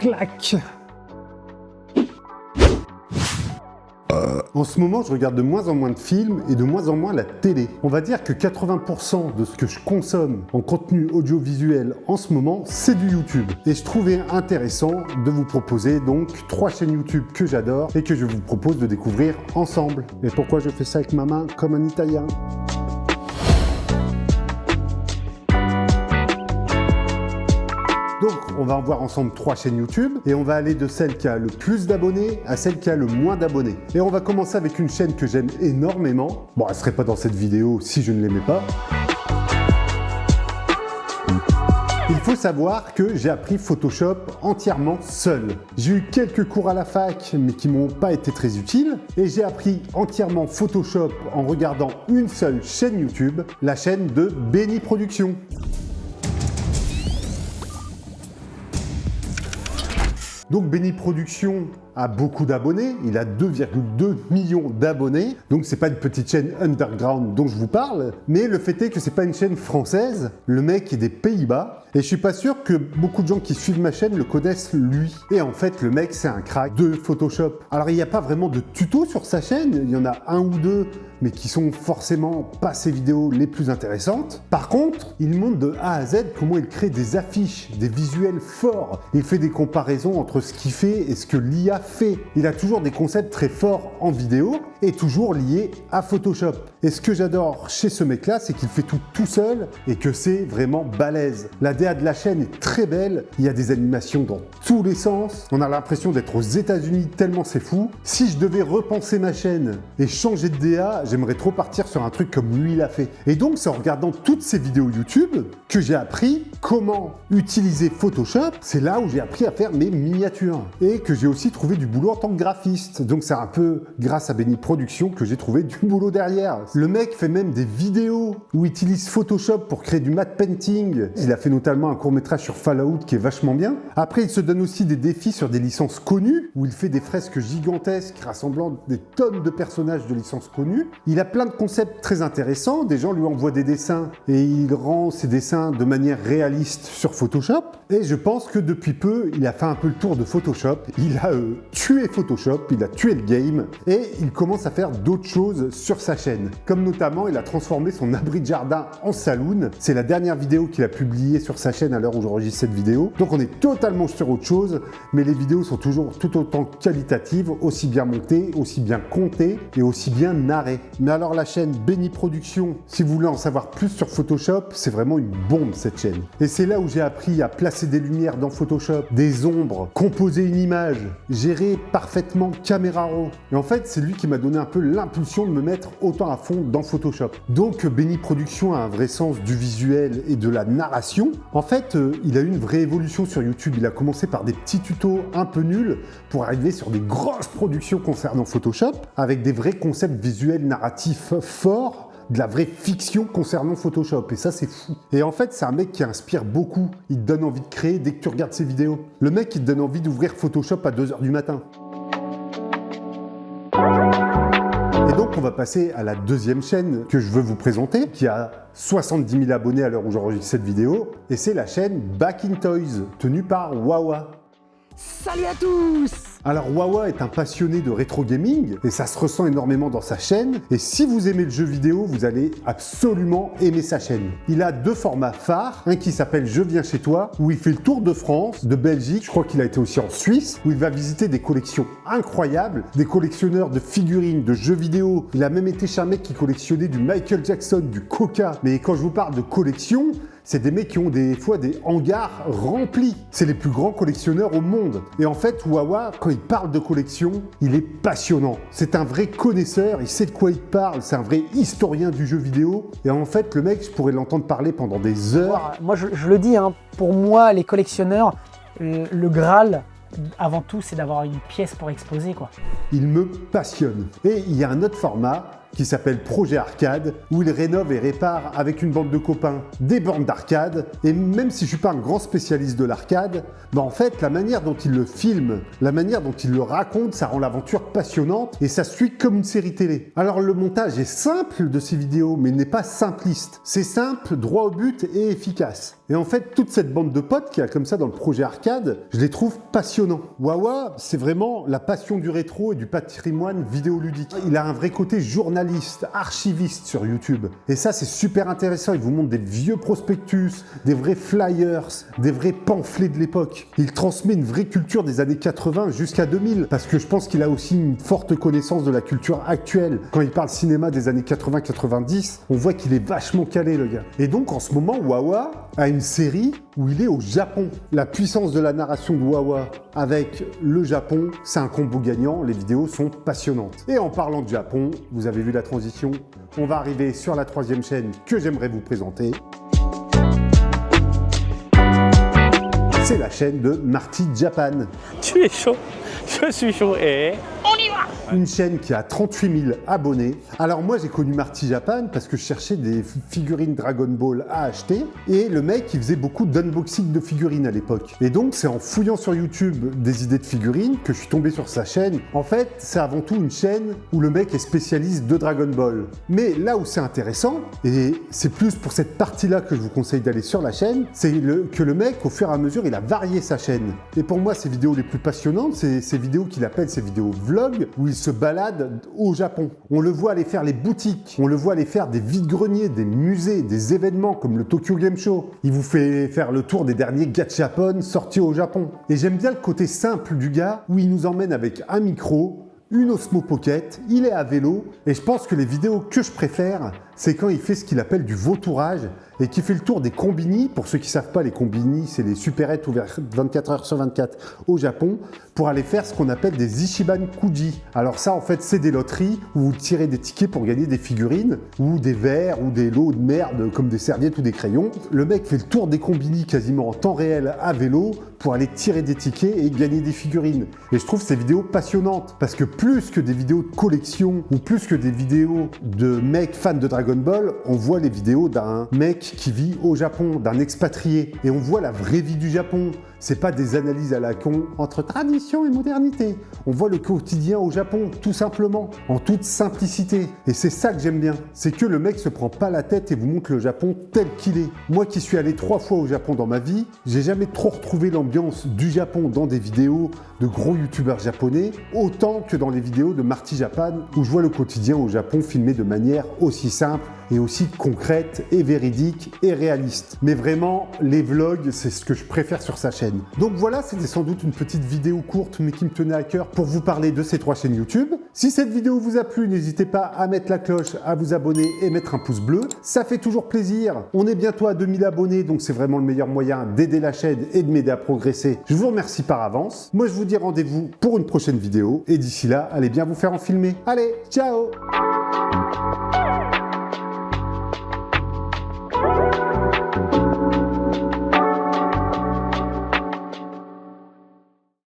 clac. En ce moment, je regarde de moins en moins de films et de moins en moins la télé. On va dire que 80% de ce que je consomme en contenu audiovisuel en ce moment, c'est du YouTube. Et je trouvais intéressant de vous proposer donc 3 chaînes YouTube que j'adore et que je vous propose de découvrir ensemble. Et pourquoi je fais ça avec ma main comme un Italien ? Donc, on va en voir ensemble 3 chaînes YouTube et on va aller de celle qui a le plus d'abonnés à celle qui a le moins d'abonnés. Et on va commencer avec une chaîne que j'aime énormément. Bon, elle serait pas dans cette vidéo si je ne l'aimais pas. Il faut savoir que j'ai appris Photoshop entièrement seul. J'ai eu quelques cours à la fac, mais qui m'ont pas été très utiles. Et j'ai appris entièrement Photoshop en regardant une seule chaîne YouTube, la chaîne de Benny Productions. Donc Benny Productions a beaucoup d'abonnés, il a 2,2 millions d'abonnés, donc c'est pas une petite chaîne underground dont je vous parle, mais le fait est que c'est pas une chaîne française, le mec est des Pays-Bas, et je suis pas sûr que beaucoup de gens qui suivent ma chaîne le connaissent lui. Et en fait, le mec c'est un crack de Photoshop. Alors il n'y a pas vraiment de tutos sur sa chaîne, il y en a un ou deux, mais qui sont forcément pas ses vidéos les plus intéressantes. Par contre, il montre de A à Z comment il crée des affiches, des visuels forts. Il fait des comparaisons entre ce qu'il fait et ce que l'IA fait. Il a toujours des concepts très forts en vidéo et toujours liés à Photoshop. Et ce que j'adore chez ce mec-là, c'est qu'il fait tout seul et que c'est vraiment balèze. La DA de la chaîne est très belle, il y a des animations dans tous les sens. On a l'impression d'être aux États-Unis tellement c'est fou. Si je devais repenser ma chaîne et changer de DA, j'aimerais trop partir sur un truc comme lui il a fait. Et donc c'est en regardant toutes ces vidéos YouTube que j'ai appris comment utiliser Photoshop. C'est là où j'ai appris à faire mes miniatures et que j'ai aussi trouvé du boulot en tant que graphiste. Donc c'est un peu grâce à Benny Productions que j'ai trouvé du boulot derrière. Le mec fait même des vidéos où il utilise Photoshop pour créer du matte painting. Il a fait notamment un court-métrage sur Fallout qui est vachement bien. Après, il se donne aussi des défis sur des licences connues où il fait des fresques gigantesques rassemblant des tonnes de personnages de licences connues. Il a plein de concepts très intéressants. Des gens lui envoient des dessins et il rend ses dessins de manière réaliste sur Photoshop. Et je pense que depuis peu, il a fait un peu le tour de Photoshop. Il a tué Photoshop, il a tué le game et il commence à faire d'autres choses sur sa chaîne. Comme notamment, il a transformé son abri de jardin en saloon. C'est la dernière vidéo qu'il a publiée sur sa chaîne à l'heure où j'enregistre cette vidéo. Donc on est totalement sur autre chose, mais les vidéos sont toujours tout autant qualitatives, aussi bien montées, aussi bien comptées et aussi bien narrées. Mais alors la chaîne Benny Productions, si vous voulez en savoir plus sur Photoshop, c'est vraiment une bombe cette chaîne. Et c'est là où j'ai appris à placer des lumières dans Photoshop, des ombres, composer une image, gérer parfaitement Camera Raw. Et en fait, c'est lui qui m'a donné un peu l'impulsion de me mettre autant à fond dans Photoshop. Donc Benny Productions a un vrai sens du visuel et de la narration. En fait, il a eu une vraie évolution sur YouTube. Il a commencé par des petits tutos un peu nuls pour arriver sur des grosses productions concernant Photoshop avec des vrais concepts visuels narratifs forts, de la vraie fiction concernant Photoshop, et ça c'est fou. Et en fait c'est un mec qui inspire beaucoup, il te donne envie de créer dès que tu regardes ses vidéos. Le mec il te donne envie d'ouvrir Photoshop à 2h du matin. Et donc on va passer à la deuxième chaîne que je veux vous présenter, qui a 70 000 abonnés à l'heure où j'enregistre cette vidéo, et c'est la chaîne Back in Toys, tenue par Wawa. Salut à tous! Alors Wawa est un passionné de rétro gaming et ça se ressent énormément dans sa chaîne, et si vous aimez le jeu vidéo, vous allez absolument aimer sa chaîne. Il a 2 formats phares, un qui s'appelle Je viens chez toi, où il fait le tour de France, de Belgique, je crois qu'il a été aussi en Suisse, où il va visiter des collections incroyables, des collectionneurs de figurines, de jeux vidéo. Il a même été chez un mec qui collectionnait du Michael Jackson, du Coca. Mais quand je vous parle de collection, c'est des mecs qui ont des fois des hangars remplis. C'est les plus grands collectionneurs au monde. Et en fait, Wawa, quand il parle de collection, il est passionnant. C'est un vrai connaisseur, il sait de quoi il parle, c'est un vrai historien du jeu vidéo. Et en fait, le mec, je pourrais l'entendre parler pendant des heures. Moi, je le dis, hein, pour moi, les collectionneurs, le Graal, avant tout, c'est d'avoir une pièce pour exposer, quoi. Il me passionne. Et il y a un autre format qui s'appelle Projet Arcade, où il rénove et répare avec une bande de copains des bornes d'arcade. Et même si je suis pas un grand spécialiste de l'arcade, en fait la manière dont il le filme, la manière dont il le raconte, ça rend l'aventure passionnante et ça suit comme une série télé. Alors le montage est simple de ces vidéos, mais il n'est pas simpliste. C'est simple, droit au but et efficace. Et en fait, toute cette bande de potes qu'il y a comme ça dans le Projet Arcade, je les trouve passionnants. Wawa, c'est vraiment la passion du rétro et du patrimoine vidéoludique. Il a un vrai côté journaliste, archiviste sur YouTube. Et ça, c'est super intéressant. Il vous montre des vieux prospectus, des vrais flyers, des vrais pamphlets de l'époque. Il transmet une vraie culture des années 80 jusqu'à 2000, parce que je pense qu'il a aussi une forte connaissance de la culture actuelle. Quand il parle cinéma des années 80-90, on voit qu'il est vachement calé, le gars. Et donc, en ce moment, Wawa a une série où il est au Japon. La puissance de la narration de Wawa avec le Japon, c'est un combo gagnant. Les vidéos sont passionnantes. Et en parlant de Japon, vous avez vu la transition, on va arriver sur la troisième chaîne que j'aimerais vous présenter. C'est la chaîne de Marty Japan. Tu es chaud, je suis chaud et on y va. Une chaîne qui a 38 000 abonnés. Alors moi j'ai connu Marty Japan parce que je cherchais des figurines Dragon Ball à acheter et le mec il faisait beaucoup d'unboxing de figurines à l'époque. Et donc c'est en fouillant sur YouTube des idées de figurines que je suis tombé sur sa chaîne. En fait c'est avant tout une chaîne où le mec est spécialiste de Dragon Ball. Mais là où c'est intéressant, et c'est plus pour cette partie-là que je vous conseille d'aller sur la chaîne, c'est que le mec au fur et à mesure il a varié sa chaîne. Et pour moi ses vidéos les plus passionnantes, c'est ces vidéos qu'il appelle ses vidéos vlog où il se balade au Japon. On le voit aller faire les boutiques, on le voit aller faire des vide-greniers, des musées, des événements comme le Tokyo Game Show. Il vous fait faire le tour des derniers gachapon sortis au Japon. Et j'aime bien le côté simple du gars où il nous emmène avec un micro, une Osmo Pocket, il est à vélo et je pense que les vidéos que je préfère, c'est quand il fait ce qu'il appelle du vautourage et qui fait le tour des combini. Pour ceux qui ne savent pas, les combini, c'est les supérettes ouvertes 24 heures sur 24 au Japon pour aller faire ce qu'on appelle des Ichiban Kuji. Alors ça, en fait, c'est des loteries où vous tirez des tickets pour gagner des figurines ou des verres ou des lots de merde comme des serviettes ou des crayons. Le mec fait le tour des combini quasiment en temps réel à vélo pour aller tirer des tickets et gagner des figurines. Et je trouve ces vidéos passionnantes parce que plus que des vidéos de collection ou plus que des vidéos de mecs fans de Dragon Ball, on voit les vidéos d'un mec qui vit au Japon, d'un expatrié. Et on voit la vraie vie du Japon. C'est pas des analyses à la con entre tradition et modernité. On voit le quotidien au Japon, tout simplement, en toute simplicité. Et c'est ça que j'aime bien. C'est que le mec se prend pas la tête et vous montre le Japon tel qu'il est. Moi qui suis allé 3 fois au Japon dans ma vie, j'ai jamais trop retrouvé l'ambiance du Japon dans des vidéos de gros youtubeurs japonais, autant que dans les vidéos de Marty Japan, où je vois le quotidien au Japon filmé de manière aussi simple et aussi concrète et véridique et réaliste. Mais vraiment, les vlogs, c'est ce que je préfère sur sa chaîne. Donc voilà, c'était sans doute une petite vidéo courte, mais qui me tenait à cœur pour vous parler de ces 3 chaînes YouTube. Si cette vidéo vous a plu, n'hésitez pas à mettre la cloche, à vous abonner et mettre un pouce bleu. Ça fait toujours plaisir. On est bientôt à 2000 abonnés, donc c'est vraiment le meilleur moyen d'aider la chaîne et de m'aider à progresser. Je vous remercie par avance. Moi, je vous dis rendez-vous pour une prochaine vidéo. Et d'ici là, allez bien vous faire en filmer. Allez, ciao!